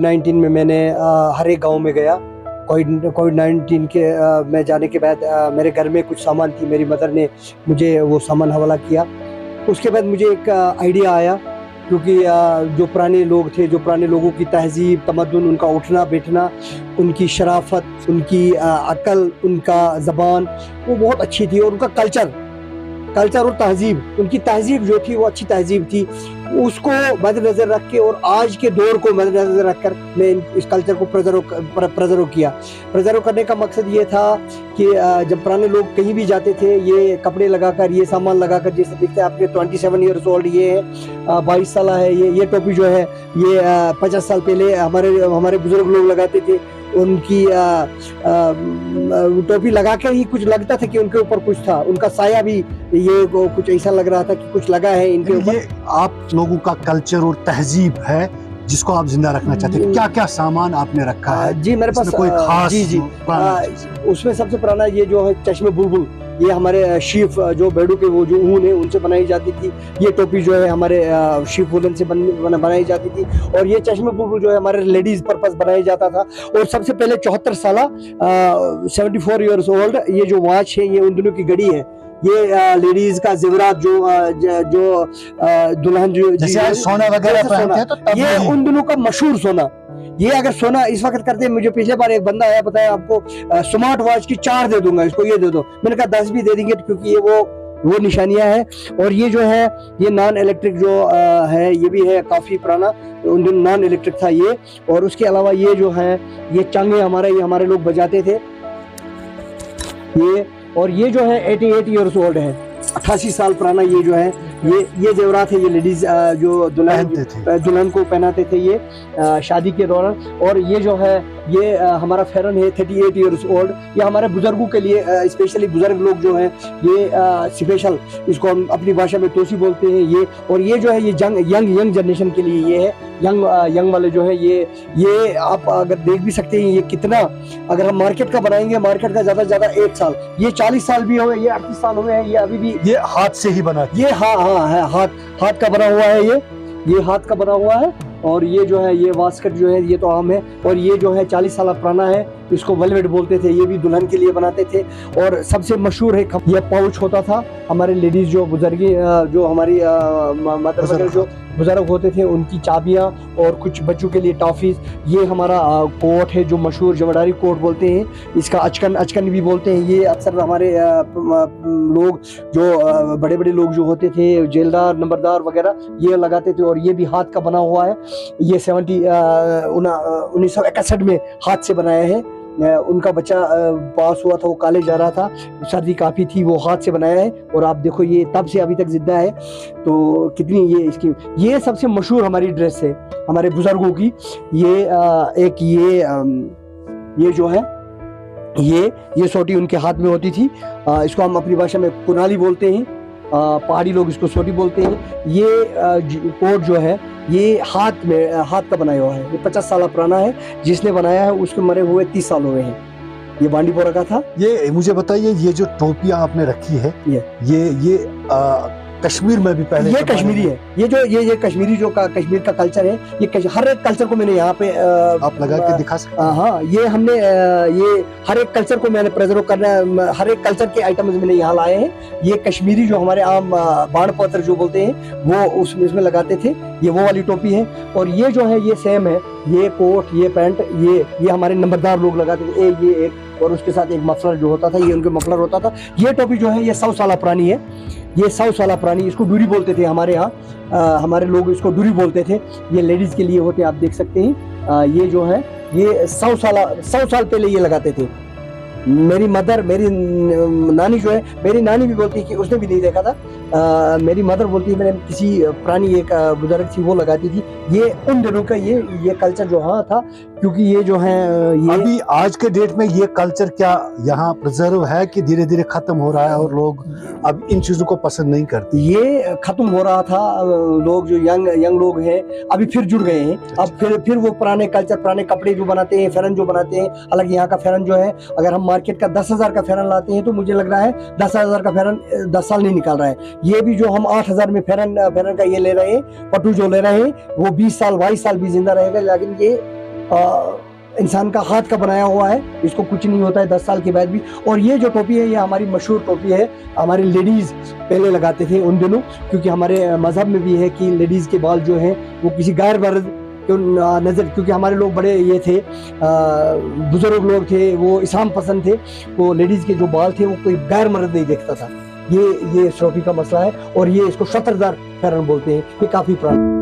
कोविड-19 में मैंने हर एक गांव में गया। कोविड-19 के में जाने के बाद मेरे घर में कुछ सामान थी, मेरी मदर ने मुझे वो सामान हवाला किया। उसके बाद मुझे एक आइडिया आया, क्योंकि जो पुराने लोग थे, जो पुराने लोगों की तहज़ीब, तमद्दुन, उनका उठना बैठना, उनकी शराफत, उनकी अक्ल, उनका ज़बान, वो बहुत अच्छी थी। और उनका कल्चर और तहज़ीब, उनकी तहज़ीब जो थी वो अच्छी तहज़ीब थी। उसको मद्देनज़र रख के और आज के दौर को मद्देनज़र रख कर मैं इस कल्चर को प्रिज़र्व किया। प्रिज़र्व करने का मकसद ये था कि जब पुराने लोग कहीं भी जाते थे, ये कपड़े लगाकर, ये सामान लगाकर, जैसे देखते हैं आपके 27 ईयर्स ओल्ड ये है, 22 साल है, ये टोपी जो है ये 50 साल पहले हमारे बुज़ुर्ग लोग लगाते थे। उनकी टोपी लगा कर ही कुछ लगता था कि उनके ऊपर कुछ था, उनका साया भी ये कुछ ऐसा लग रहा था कि कुछ लगा है इनके ऊपर। ये आप लोगों का कल्चर और तहजीब है जिसको आप जिंदा रखना चाहते हैं। क्या क्या सामान आपने रखा है? जी मेरे पास कोई खास? जी उसमें सबसे पुराना ये जो है चश्मे बुलबुल, ये हमारे शीफ जो भेड़ों के वो जो ऊन है उनसे बनाई जाती थी। ये टोपी जो है हमारे शीफ वुलन से बनाई जाती थी। और ये चश्मे बुलबुल जो है हमारे लेडीज पर्पस बनाया जाता था। और सबसे पहले 74 साल 74 ईयर्स ओल्ड ये जो वॉच है, ये उन दिनों की घड़ी है। ये लेडीज का जेवरात जो दुल्हन जो जैसे सोना वगैरह पहनते हैं, तो तब ये उन दिनों का मशहूर सोना। ये अगर सोना इस वक्त करते हैं, मुझे पिछले बार एक बंदा आया, बताया आपको स्मार्ट वॉच की 4 दे दूंगा, इसको ये दे दो। मैंने कहा 10 भी दे देंगे, क्योंकि ये वो निशानियां हैं। और ये जो है ये नॉन इलेक्ट्रिक जो है, ये भी है काफी पुराना, उन दिन नॉन इलेक्ट्रिक था ये। और उसके अलावा ये जो है ये चंगे हमारे लोग बजाते थे ये। और ये जो है 88 ईयर्स ओल्ड है, 88 साल पुराना ये जो है ये जेवरात है, ये लेडीज जो दुल्हन को पहनाते थे ये शादी के दौरान। और ये जो है ये हमारा फेरन है 38 ईयर्स ओल्ड। ये हमारे बुजुर्गों के लिए, स्पेशली बुजुर्ग लोग जो हैं ये स्पेशल, इसको हम अपनी भाषा में तोसी बोलते हैं ये। और ये जो है ये यंग जनरेशन के लिए ये है, यंग वाले जो है ये आप अगर देख भी सकते हैं ये कितना, अगर हम मार्केट का बनाएंगे, मार्केट का ज्यादा से ज्यादा 1 साल, ये 40 साल भी हुए, ये 38 साल हुए हैं, ये अभी भी ये हाथ से ही बना, ये हाँ है, हाथ का बना हुआ है ये हाथ का बना हुआ है। और ये जो है ये वास्कट जो है ये तो आम है। और ये जो है 40 साल पुराना है, इसको वेलवेट बोलते थे, ये भी दुल्हन के लिए बनाते थे। और सबसे मशहूर है ये पाउच होता था, हमारे लेडीज जो बुजुर्गी जो हमारी मदर वगैरह जो बुजुर्ग होते थे, उनकी चाबियां और कुछ बच्चों के लिए टॉफीज। ये हमारा कोट है जो मशहूर जमदारी कोट बोलते हैं, इसका अचकन भी बोलते हैं। ये अक्सर हमारे लोग जो बड़े लोग जो होते थे, जेलदार, नंबरदार वगैरह, ये लगाते थे। और ये भी हाथ का बना हुआ है, ये 1961 में हाथ से बनाया है। उनका बच्चा पास हुआ था, वो कॉलेज जा रहा था, सर्दी काफ़ी थी, वो हाथ से बनाया है। और आप देखो ये तब से अभी तक जिंदा है, तो कितनी ये सबसे मशहूर हमारी ड्रेस है हमारे बुजुर्गों की। ये जो है ये सोटी उनके हाथ में होती थी। इसको हम अपनी भाषा में कुनाली बोलते हैं, पहाड़ी लोग इसको सोटी बोलते हैं। ये कोट जो है ये हाथ का बनाया हुआ है, ये 50 साल पुराना है। जिसने बनाया है उसके मरे हुए 30 साल हुए हैं। ये बांडीपोरा का था। ये मुझे बताइए, ये जो टोपियां आपने रखी है, ये कश्मीर में भी पहले ये कश्मीरी है। ये कश्मीरी जो कश्मीर का कल्चर है, ये हर एक कल्चर को मैंने यहाँ पे आप लगा के दिखा सकते हैं। हाँ, ये हमने ये हर एक कल्चर को मैंने प्रिजर्व करना, हर एक कल्चर के आइटम्स मैंने यहाँ लाए हैं। ये कश्मीरी जो हमारे आम बाण पत्र जो बोलते हैं वो उसमें लगाते थे, ये वो वाली टोपी है। और ये जो है ये सेम है, ये कोट, ये पैंट, ये हमारे नंबरदार लोग लगाते थे, ये एक, और उसके साथ एक मफलर जो होता था, ये उनके मफलर होता था। ये टोपी जो है ये 100 साल पुरानी है, ये 100 साल पुरानी, इसको डूरी बोलते थे हमारे यहाँ, हमारे लोग इसको डूरी बोलते थे। ये लेडीज के लिए होते, आप देख सकते हैं। ये जो है ये 100 साल पहले ये लगाते थे। मेरी मदर, मेरी नानी जो है, मेरी नानी भी बोलती है कि उसने भी नहीं देखा था। मेरी मदर बोलती है मैंने किसी पुरानी एक बुजुर्ग थी वो लगाती थी। ये उन दिनों का ये कल्चर जो हाँ था, क्योंकि ये जो है ये अभी आज के डेट में ये कल्चर क्या यहाँ प्रिजर्व है कि धीरे धीरे खत्म हो रहा है और लोग अब इन चीजों को पसंद नहीं करते? ये खत्म हो रहा था। लोग जो यंग लोग हैं अभी फिर जुड़ गए हैं। अब फिर वो पुराने कल्चर, पुराने कपड़े जो बनाते हैं, फेरन जो बनाते हैं। हालांकि यहाँ का फेरन जो है, अगर हम मार्केट का 10,000 का फेरन लाते हैं तो मुझे लग रहा है 10,000 का फेरन 10 साल नहीं निकाल रहा है। ये भी जो हम 8,000 में फेरन का ये ले रहे हैं, पटू जो ले रहे हैं, वो 20 साल 22 साल भी जिंदा रहेगा। लेकिन इंसान का हाथ का बनाया हुआ है, इसको कुछ नहीं होता है 10 साल के बाद भी। और ये जो टोपी है ये हमारी मशहूर टोपी है, हमारी लेडीज़ पहले लगाते थे उन दिनों, क्योंकि हमारे मज़हब में भी है कि लेडीज़ के बाल जो हैं वो किसी गैर मर्द क्यों नज़र, क्योंकि हमारे लोग बड़े ये थे, बुजुर्ग लोग थे, वो इस्लाम पसंद थे, वो लेडीज़ के जो बाल थे वो कोई गैर मर्द नहीं देखता था। ये इस टोपी का मसला है, और ये इसको शतरदार फैरन बोलते हैं, ये काफ़ी पुराना।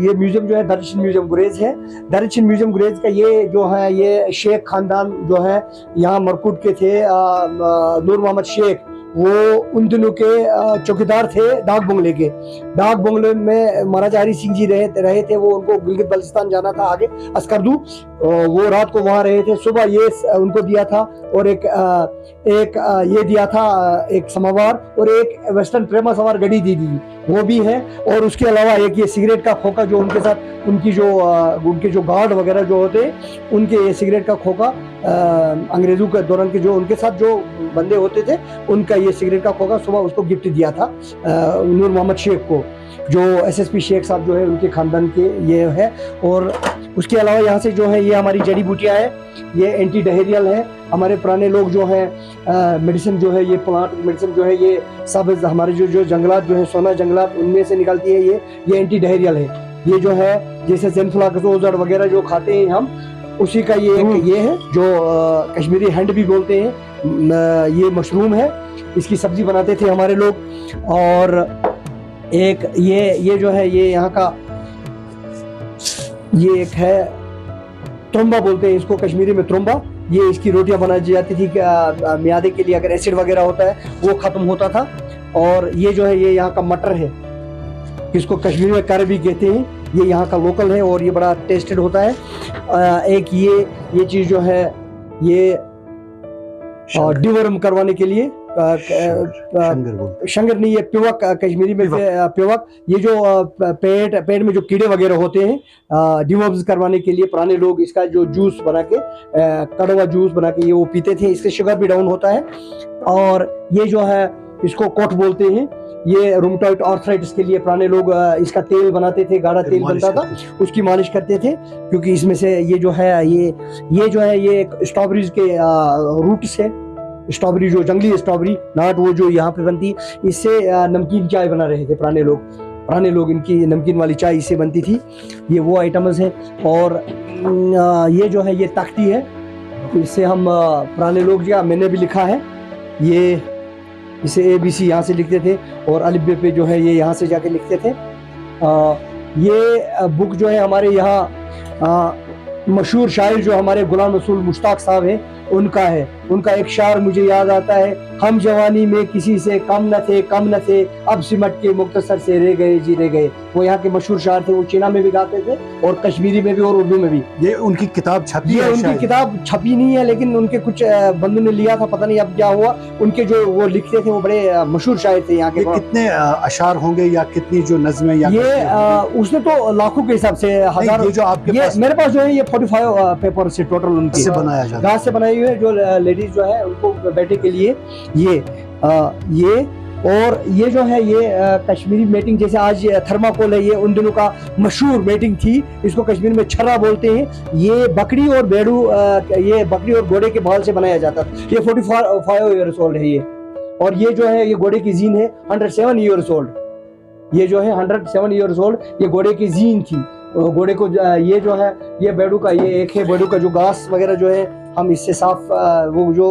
ये म्यूजियम जो है दरचशीन म्यूजियम गुरेज है। दरचशीन म्यूजियम गुरेज का ये जो है ये शेख खानदान जो है यहाँ मरकुट के थे, नूर मोहम्मद शेख, वो उन दिनों के चौकीदार थे डाक बंगले के। डाक बंगले में महाराजा हरी सिंह जी रहे थे, वो उनको गिलगित बल्तिस्तान जाना था आगे अस्करदू, वो रात को वहाँ रहे थे। सुबह ये उनको दिया था, और एक ये दिया था एक समवार, और एक वेस्टर्न प्रेमा सवार गड्डी दी वो भी है। और उसके अलावा एक ये सिगरेट का खोखा जो उनके साथ उनके जो गार्ड वगैरह जो होते उनके ये सिगरेट का खोखा, अंग्रेजों के दौरान के जो उनके साथ जो बंदे होते थे उनका ये सिगरेट का खोखा सुबह उसको गिफ्ट दिया था नूर मोहम्मद शेख को, जो एसएसपी शेख साहब जो है उनके खानदान के ये है। और उसके अलावा यहाँ से जो है ये हमारी जड़ी बूटियाँ हैं, ये एंटी डायरियल है। हमारे पुराने लोग जो हैं मेडिसिन जो है, ये प्लांट मेडिसिन जो है ये सब हमारे जो जंगलात जो है, सोना जंगलात, उनमें से निकलती है ये एंटी डायरियल है। ये जो है जैसे जेनफ्लाक्सोजर वगैरह जो खाते हैं हम, उसी का ये है जो कश्मीरी हैंड भी बोलते हैं। ये मशरूम है, इसकी सब्जी बनाते थे हमारे लोग। और एक ये जो है ये यहाँ का ये एक है त्रुम्बा बोलते हैं इसको कश्मीरी में, त्रुम्बा। ये इसकी रोटियां बनाई जाती थी, म्यादे के लिए अगर एसिड वगैरह होता है वो खत्म होता था। और ये जो है ये यहाँ का मटर है, इसको कश्मीर में कर भी कहते हैं, ये यहाँ का लोकल है और ये बड़ा टेस्टेड होता है। एक ये चीज़ जो है ये डिवर्म करवाने के लिए शंगर नहीं, ये पिवक कश्मीरी में पिवक, ये जो पेट में जो कीड़े वगैरह होते हैं डिवर्म्स करवाने के लिए पुराने लोग इसका जो जूस बना के कड़वा जूस बना के ये वो पीते थे, इससे शुगर भी डाउन होता है। और ये जो है इसको कोट बोलते हैं, ये रूमेटॉइड आर्थराइटिस के लिए पुराने लोग इसका तेल बनाते थे, गाढ़ा तेल बनता था, उसकी मालिश करते थे, क्योंकि इसमें से ये जो है ये जो है ये एक स्ट्रॉबेरीज के रूट्स है, स्ट्रॉबेरी जो जंगली स्ट्रॉबेरी नाट वो जो यहाँ पे बनती, इससे नमकीन चाय बना रहे थे पुराने लोग इनकी नमकीन वाली चाय इससे बनती थी। ये वो आइटम्स हैं। और ये जो है ये तख्ती है, इससे हम पुराने लोग जो मैंने भी लिखा है, ये इसे ABC यहाँ से लिखते थे, और अलिफ बे पे जो है ये यहाँ से जाके लिखते थे। ये बुक जो है हमारे यहाँ मशहूर शायर जो हमारे गुलाम रसूल मुश्ताक साहब हैं उनका है। उनका एक शायर मुझे याद आता है, हम जवानी में किसी से कम न थे, अब सिमट के मुख्तसर से रह गए जी रह गए। वो यहाँ के मशहूर शायर थे, वो चीना में भी गाते थे और कश्मीरी में भी और उर्दू में भी। ये उनकी किताब छपी है? उनकी किताब छपी नहीं है, लेकिन उनके कुछ बंदों ने लिया था, पता नहीं अब क्या हुआ। उनके जो वो लिखते थे वो बड़े मशहूर शायर थे यहाँ के। कितने अशार होंगे या कितनी जो नज़्में? ये उसने तो लाखों के हिसाब से, हजार। ये जो आपके पास मेरे पास जो है ये 45 पेपर से टोटल उनकी से बनाया जाता है, घास से बनाई हुई है, जो लेडीज जो है उनको बैठने के लिए ये और ये जो है ये कश्मीरी मेटिंग, जैसे आज थर्माकोल है, ये उन दिनों का मशहूर मेटिंग थी, इसको कश्मीर में छर्रा बोलते हैं। ये बकरी और बेड़ू, ये बकरी और घोड़े के बाल से बनाया जाता था। ये 45 ईयर्स ओल्ड है ये। और ये जो है ये घोड़े की जीन है, 107 ईयर्स ओल्ड। ये जो है 107 ईयर्स ओल्ड, ये घोड़े की जीन थी। घोड़े को ये जो है ये बेड़ू का, ये एक है बेड़ू का जो घास वगैरह जो है हम इससे साफ वो जो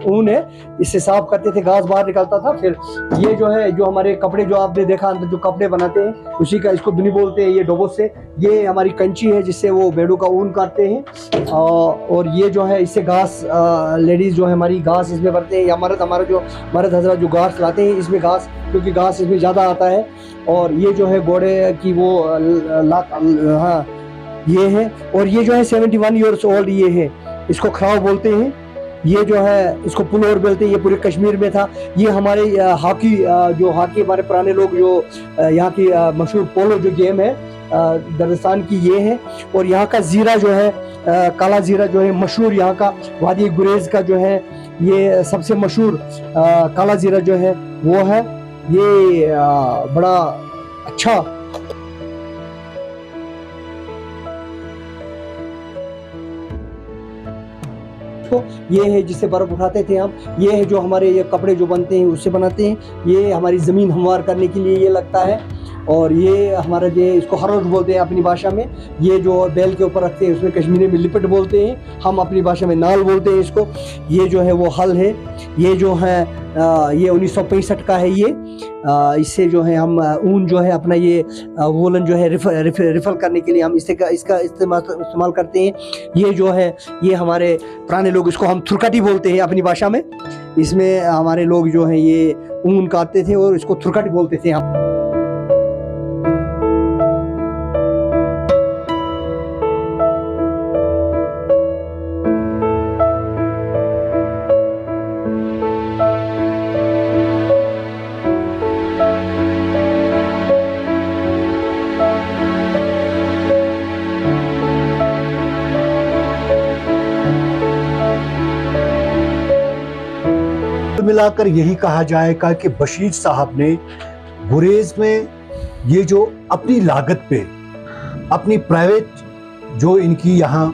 ऊन है इससे साफ करते थे, घास बाहर निकलता था। फिर ये जो है जो हमारे कपड़े जो आपने देखा अंदर जो कपड़े बनाते हैं उसी का, इसको दुनी बोलते हैं, ये डोबो से। ये हमारी कंची है जिससे वो भेड़ों का ऊन काटते हैं। और ये जो है इससे घास, लेडीज जो है हमारी घास इसमें भरते हैं, या हमारा जो मर्द हजरत जो घास लाते हैं इसमें घास, क्योंकि घास इसमें ज़्यादा आता है। और ये जो है घोड़े की वो हाँ ये है। और ये जो है 71 ईयर्स ओल्ड ये है, इसको खराव बोलते हैं। ये जो है इसको पुलोर बोलते हैं, ये पूरे कश्मीर में था। ये हमारे हॉकी हमारे पुराने लोग जो यहाँ की मशहूर पोलो जो गेम है दरस्तान की ये है। और यहाँ का जीरा जो है काला जीरा जो है मशहूर, यहाँ का वादी गुरेज का जो है ये सबसे मशहूर काला जीरा जो है वो है। ये बड़ा अच्छा ये है जिससे बर्फ उठाते थे हम। ये है जो हमारे ये कपड़े जो बनते हैं उससे बनाते हैं। ये हमारी ज़मीन हमवार करने के लिए ये लगता है। और ये हमारा जो इसको हरोज बोलते हैं अपनी भाषा में। ये जो बैल के ऊपर रखते हैं उसमें कश्मीरी में लिपट बोलते हैं, हम अपनी भाषा में नाल बोलते हैं इसको। ये जो है वो हल है। ये जो है ये 1965 का है। ये इससे जो है हम ऊन जो है अपना ये वोलन जो है रिफल करने के लिए हम इसका इस्तेमाल करते हैं। ये जो है ये हमारे पुराने लोग इसको हम थुरकटी बोलते हैं अपनी भाषा में। इसमें हमारे लोग जो हैं ये ऊन काटते थे और इसको थुरकटी बोलते थे हम। मिलाकर यही कहा जाएगा कि बशीर साहब ने गुरेज में ये जो अपनी लागत पे अपनी प्राइवेट जो इनकी यहाँ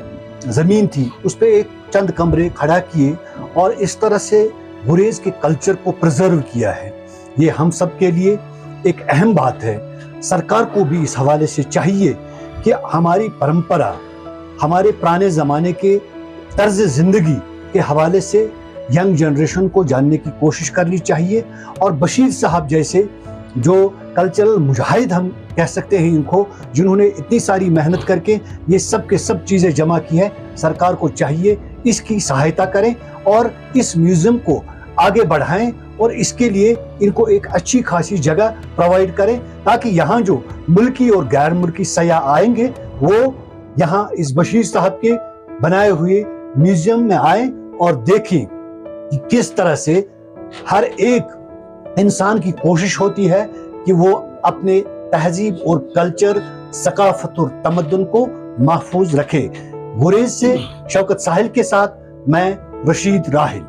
ज़मीन थी उस पे एक चंद कमरे खड़ा किए और इस तरह से गुरेज के कल्चर को प्रिजर्व किया है। ये हम सब के लिए एक अहम बात है। सरकार को भी इस हवाले से चाहिए कि हमारी परंपरा, हमारे पुराने ज़माने के तर्ज ज़िंदगी के हवाले से यंग जनरेशन को जानने की कोशिश करनी चाहिए। और बशीर साहब जैसे जो कल्चरल मुजाहिद हम कह सकते हैं इनको, जिन्होंने इतनी सारी मेहनत करके ये सब के सब चीज़ें जमा की है, सरकार को चाहिए इसकी सहायता करें और इस म्यूज़ियम को आगे बढ़ाएं और इसके लिए इनको एक अच्छी खासी जगह प्रोवाइड करें ताकि यहाँ जो मुल्की और गैर मुल्की सयाह आएंगे वो यहाँ इस बशीर साहब के बनाए हुए म्यूज़ियम में आएं और देखें कि किस तरह से हर एक इंसान की कोशिश होती है कि वो अपने तहजीब और कल्चर, सकाफत और तमद्दुन को महफूज रखे। गुरेज से शौकत साहिल के साथ मैं रशीद राहिल।